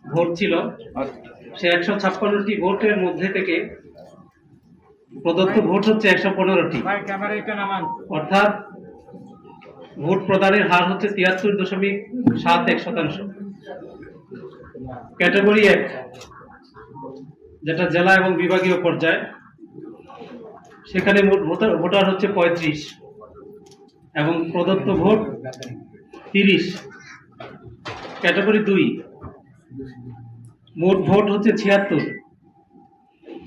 Vote ছিল, সে 156টি ভোটের মধ্যে থেকে প্রদত্ত ভোট হচ্ছে 115টি, অর্থাৎ ভোট প্রদানের হার হচ্ছে 73.71%। ক্যাটাগরি 1, যেটা জেলা এবং বিভাগীয় পর্যায়ে, সেখানে মোট ভোটার হচ্ছে 35 এবং প্রদত্ত ভোট 30। ক্যাটাগরি 2, মোট ভোট হচ্ছে 76,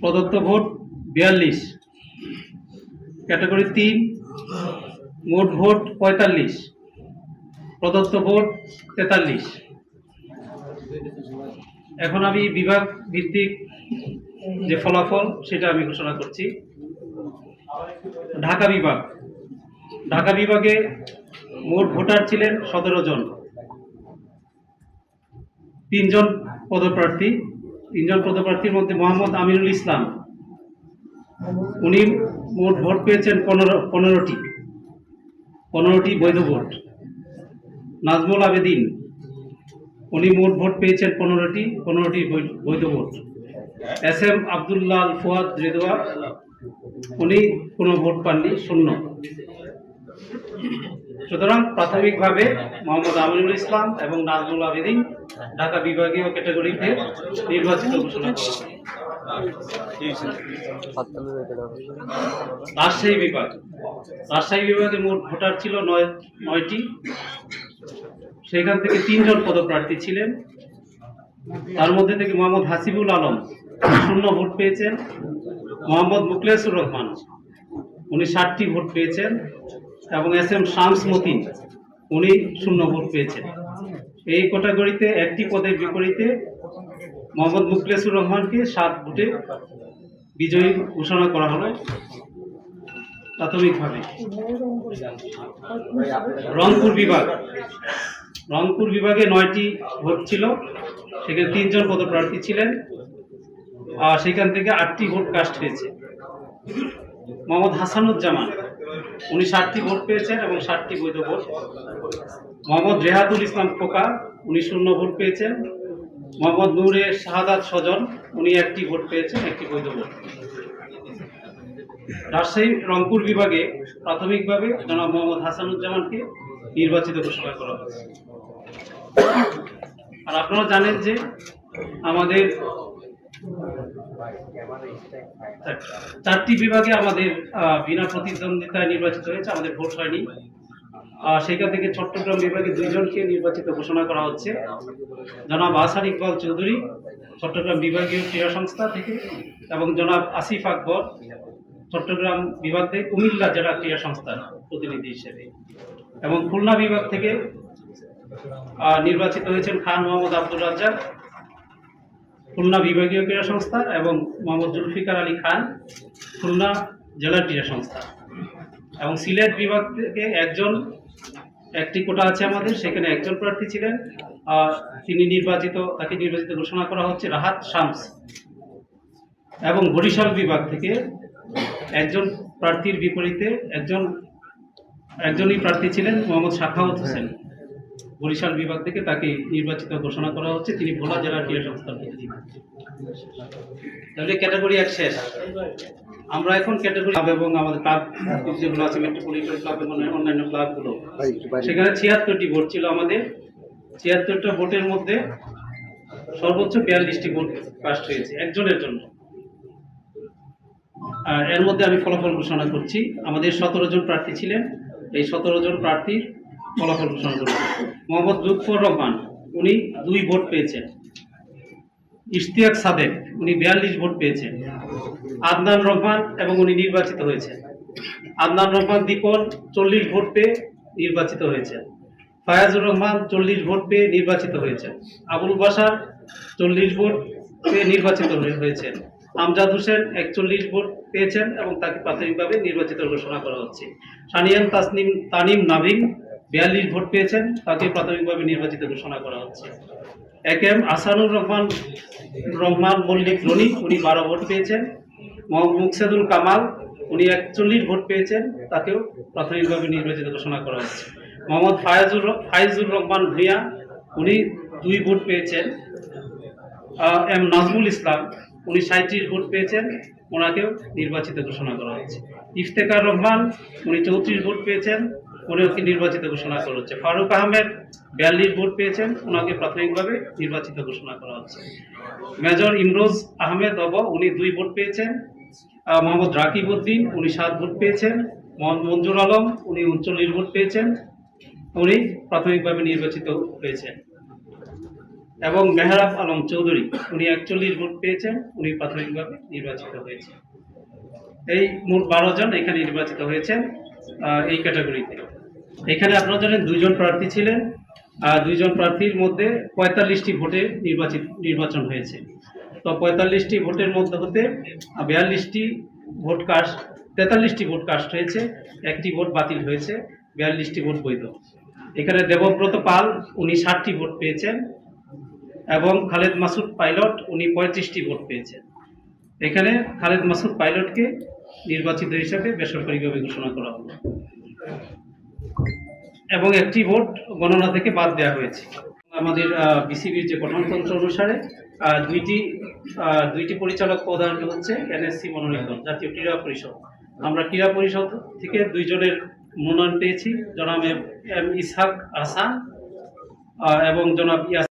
প্রদত্ত ভোট 42। ক্যাটাগরি 3, মোট ভোট 45, প্রদত্ত ভোট 43। এখন আমি বিভাগ ভিত্তিক যে ফলাফল সেটা আমি ঘোষণা করছি। ঢাকা বিভাগে মোট ভোটার ছিলেন 17 জন, 3 জন পদপ্রার্থীর মধ্যে মোহাম্মদ আমিনুল ইসলাম, উনি মোট ভোট পেয়েছেন 15টি বৈধ ভোট। নাজমুল আবেদিন, উনি মোট ভোট পেয়েছেন 15টি বৈধ ভোট। SM আব্দুল্লাহ আল ফুয়াদ রেদোয়া, উনি কোনো ভোট পাননি, 0। সুতরাং প্রাথমিকভাবে মোহাম্মদ আমিনুল ইসলাম এবং নাজমুল আবেদিন ঢাকা বিভাগীয় ক্যাটাগরিতে নির্বাচিত ঘোষণা করা হয়। রাজশাহী বিভাগে মোট ভোটার ছিল 9টি, সেখান থেকে 3 জন পদপ্রার্থী ছিলেন। তার মধ্যে থেকে মোহাম্মদ হাসিবুল আলম 0 ভোট পেয়েছেন, মোহাম্মদ মুখলেসুর রহমান উনি 60টি ভোট পেয়েছেন এবং SM শামস মতিন উনি 0 ভোট পেয়েছেন। এই ক্যাটাগরিতে একটি পদের বিপরীতে মোহাম্মদ মুখলেসুর রহমানকে 7 ভোটে বিজয়ী ঘোষণা করা হলো প্রাথমিকভাবে। রংপুর বিভাগে 9টি ভোট ছিল, সেখানে 3 জন পদপ্রার্থী ছিলেন, আর সেখান থেকে 8টি ভোট কাস্ট হয়েছে। মোহাম্মদ হাসানুজ্জামান উনি 60টি ভোট পেয়েছেন এবং 60টি বৈধ ভোট। মোহাম্মদ রেহাতুল ইসলাম খোকা উনি 0 ভোট পেয়েছেন। মোহাম্মদ নূরে শাহাদাত সজন উনি 1টি ভোট পেয়েছেন, 1টি বৈধ ভোট। রংপুর বিভাগে প্রাথমিকভাবে জনাব মোহাম্মদ হাসানুজ্জামানকে নির্বাচিত ঘোষণা করা হয়েছে। আর আপনারা জানেন যে আমাদের 4টি বিভাগে আমাদের বিনা প্রতিদ্বন্দ্বিতায় নির্বাচিত হয়েছে, আমাদের ভোট হয়নি। সেখান থেকে চট্টগ্রাম বিভাগে 2 জনকে নির্বাচিত ঘোষণা করা হচ্ছে। জনাব আহসান ইকবাল চৌধুরী চট্টগ্রাম বিভাগীয় ক্রীড়া সংস্থা থেকে, এবং জনাব আসিফ আকবর চট্টগ্রাম বিভাগ থেকে কুমিল্লা জেলা ক্রীড়া সংস্থার প্রতিনিধি হিসেবে। এবং খুলনা বিভাগ থেকে নির্বাচিত হয়েছেন খান মোহাম্মদ আব্দুর রাজ্জাক খুলনা বিভাগীয় ক্রীড়া সংস্থা, এবং মোহাম্মদ জুলফিকার আলী খান খুলনা জেলা ক্রীড়া সংস্থা। এবং সিলেট বিভাগ থেকে একটি কোটা আছে আমাদের, সেখানে 1 জন প্রার্থী ছিলেন, তাকে নির্বাচিত ঘোষণা করা হচ্ছে রাহাত শামস। এবং বরিশাল বিভাগ থেকে 1 জন প্রার্থীর বিপরীতে একজনই প্রার্থী ছিলেন মোহাম্মদ শাখাওয়াত হোসেন, বরিশাল বিভাগ থেকে তাকে নির্বাচিত ঘোষণা করা হচ্ছে, তিনি ভোলা জেলার ক্রীড়া সংস্থার প্রতিনিধি। তাহলে ক্যাটাগরি 1 শেষ। আমরা এখন ক্যাটাগরি এবং আমাদের ক্লাব যেগুলো আছে, মেট্রোপলিটন ক্লাব এবং অন্যান্য ক্লাবগুলো, সেখানে 76টি ভোট ছিল আমাদের। 76টা ভোটের মধ্যে সর্বোচ্চ 42টি ভোট কাস্ট হয়েছে একজনের জন্য। আর এর মধ্যে আমি ফলাফল ঘোষণা করছি। আমাদের 17 জন প্রার্থী ছিলেন, এই 17 জন প্রার্থীর ফলাফল ঘোষণা করছি। মোহাম্মদ লুৎফর রহমান উনি 2 ভোট পেয়েছেন। ইশতিয়াক সাদেক উনি 42 ভোট পেয়েছেন। আদনান রহমান এবং উনি নির্বাচিত হয়েছেন। আদনান রহমান দীপন 40 ভোট পেয়ে নির্বাচিত হয়েছেন। ফায়াজুর রহমান 40 ভোট পেয়ে নির্বাচিত হয়েছেন। আবুল বাশার 40 ভোট পেয়ে নির্বাচিত হয়েছেন। আমজাদ হোসেন 41 ভোট পেয়েছেন এবং তাকে প্রাথমিকভাবে নির্বাচিত ঘোষণা করা হচ্ছে। সানিয়ান তানিম নাভিম 42 ভোট পেয়েছেন, তাকে প্রাথমিকভাবে নির্বাচিত ঘোষণা করা হচ্ছে। একেএম আসানুর রহমান মল্লিক রনি উনি 12 ভোট পেয়েছেন। মোহাম্মদ মুকসেদুল কামাল উনি 41 ভোট পেয়েছেন, তাকেও প্রাথমিকভাবে নির্বাচিত ঘোষণা করা হচ্ছে। মোহাম্মদ ফাইজুর রহমান ভূঁইয়া উনি 2 ভোট পেয়েছেন এম নাজমুল ইসলাম, উনি 37 ভোট পেয়েছেন, ওনাকেও নির্বাচিত ঘোষণা করা হয়েছে। ইফতেখার রহমান, উনি 34 ভোট পেয়েছেন, উনিকে নির্বাচিত ঘোষণা করা হচ্ছে। ফারুক আহমেদ 42 ভোট পেয়েছেন, ওনাকে প্রাথমিকভাবে নির্বাচিত ঘোষণা করা হচ্ছে। মেজর ইমরোজ আহমেদ উনি 2 ভোট পেয়েছেন। মোহাম্মদ রাকিব উদ্দিন, উনি 7 ভোট পেয়েছেন। মোহাম্মদ মঞ্জুর আলম, উনি 39 ভোট পেয়েছেন, উনি প্রাথমিকভাবে নির্বাচিত হয়েছেন। এবং মেহরাব আলম চৌধুরী, উনি 41 ভোট পেয়েছেন, উনি প্রাথমিকভাবে নির্বাচিত হয়েছেন। এই মোট 12 জন এখানে নির্বাচিত হয়েছেন এই ক্যাটাগরিতে। এখানে আপনারা জানেন 2 জন প্রার্থী ছিলেন, 2 জন প্রার্থীর মধ্যে 45টি ভোটে নির্বাচন হয়েছে। তো 45টি ভোটের মধ্যে হতে 42টি ভোট কাস্ট, 43টি ভোট কাস্ট হয়েছে, 1টি ভোট বাতিল হয়েছে, 42টি ভোট বৈধ। এখানে দেবব্রত পাল, উনি 60টি ভোট পেয়েছেন এবং খালেদ মাসুদ পাইলট, উনি 35টি ভোট পেয়েছেন। এখানে খালেদ মাসুদ পাইলটকে নির্বাচিত হিসেবে বেসরকারিভাবে ঘোষণা করা হলো এবং 1টি ভোট গণনা থেকে বাদ দেওয়া হয়েছে। আমাদের বিসিবির যে গঠনতন্ত্র অনুসারে দুইটি পরিচালক প্রধান হচ্ছে এনএসসি মনোনীত জাতীয় ক্রীড়া পরিষদ। আমরা ক্রীড়া পরিষদ থেকে 2 জনের মনোনয়ন পেয়েছি, জনাব এম ইসহাক হাসান এবং জনাব ইয়াসিন